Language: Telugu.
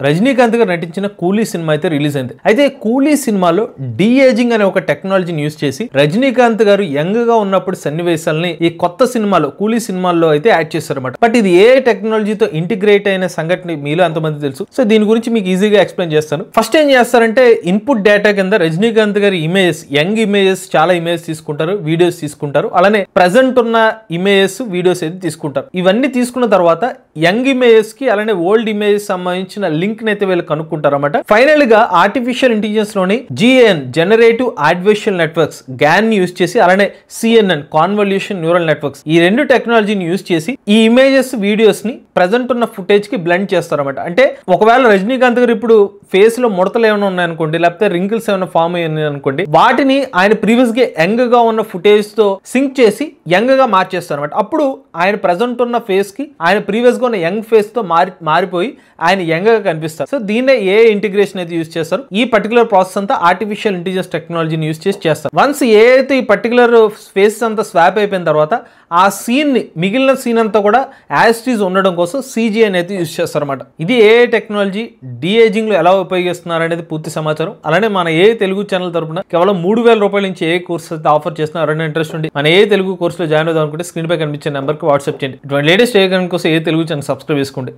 రజనీకాంత్ గారు నటించిన కూలీ సినిమా అయితే రిలీజ్ అయింది. అయితే కూలీ సినిమాలో డి ఏజింగ్ అనే ఒక టెక్నాలజీని యూజ్ చేసి రజనీకాంత్ గారు యంగ్ గా ఉన్నప్పుడు సన్నివేశాలని ఈ కొత్త సినిమాలో కూలీ సినిమాల్లో అయితే యాడ్ చేశారన్నమాట. బట్ ఇది ఏ టెక్నాలజీతో ఇంటిగ్రేట్ అయిన సంఘటన మీలో ఎంతమంది తెలుసు? సో దీని గురించి మీకు ఈజీగా ఎక్స్ప్లెయిన్ చేస్తాను. ఫస్ట్ ఏం చేస్తారంటే ఇన్పుట్ డేటా కింద రజనీకాంత్ గారి ఇమేజెస్, యంగ్ ఇమేజెస్, చాలా ఇమేజెస్ తీసుకుంటారు, వీడియోస్ తీసుకుంటారు, అలానే ప్రెసెంట్ ఉన్న ఇమేజెస్, వీడియోస్ అయితే తీసుకుంటారు. ఇవన్నీ తీసుకున్న తర్వాత యంగ్ ఇమేజెస్ కి అలానే ఓల్డ్ ఇమేజెస్ సంబంధించిన లింక్ అయితే వీళ్ళు కనుక్కుంటారు అన్నమాట. ఫైనల్ గా ఆర్టిఫిషియల్ ఇంటెలిజెన్స్ లోని GAN generative artificial networks GAN ని యూజ్ చేసి అలానే CNN కాన్వల్యూషన్ న్యూరల్ నెట్వర్క్స్ ఈ రెండు టెక్నాలజీని యూజ్ చేసి ఈ ఇమేజెస్, వీడియోస్ ని ప్రెసెంట్ ఉన్న ఫుటేజ్ కి బ్లెండ్ చేస్తారన్నమాట. అంటే ఒకవేళ రజనీకాంత్ గారు ఇప్పుడు ఫేస్ లో ముడతలు ఏమైనా ఉన్నాయనుకోండి, లేకపోతే రింకిల్స్ ఏమైనా ఫామ్ అయ్యాయి అనుకోండి, వాటిని ఆయన ప్రీవియస్ గా యంగ్ గా ఉన్న ఫుటేజ్ తో సింక్ చేసి యంగ్ గా మార్చేస్తారు అనమాట. అప్పుడు ఆయన ప్రెసెంట్ ఉన్న ఫేస్ కి ఆయన ప్రీవియస్ గా ఉన్న యంగ్ ఫేస్ తో మారిపోయి ఆయన యంగ్ గా కనిపిస్తారు. సో దీన్నే ఏ ఇంటిగ్రేషన్ అయితే యూజ్ చేస్తారు. ఈ పర్టికులర్ ప్రాసెస్ అంతా ఆర్టిఫిషియల్ ఇంటెలిజెన్స్ టెక్నాలజీని యూజ్ చేసి చేస్తారు. వన్స్ ఏ అయితే ఈ పర్టికులర్ ఫేస్ అంతా స్వాప్ అయిపోయిన తర్వాత ఆ సీన్ ని, మిగిలిన సీన్ అంతా కూడా యాజ్ ఇట్ ఈజ్ ఉండడం కోసం CGI అయితే యూజ్ చేస్తారు అనమాట. ఇది ఏ టెక్నాలజీ డి ఏజింగ్ లో ఎలా ఉపయోగిస్తున్నారు అనేది పూర్తి సమాచారం. అలానే మన ఏ తెలుగు ఛానల్ తరపున కేవలం 3000 రూపాయల నుంచి ఏ కోర్స్ అయితే ఆఫర్ చేస్తున్నారు. ఎవరైనా ఇంట్రెస్ట్ ఉండి మన ఏ తెలుగు కోర్సులో జాయిన్ అవుదాం అనుకుంటే స్క్రీన్ పై కనిపించే నెంబర్కి వాట్సాప్ చేయండి. ఇటువంటి లేటెస్ట్ ఏ కోసం ఏ తెలుగు ఛానల్ సబ్స్క్రైబ్ చేసుకోండి.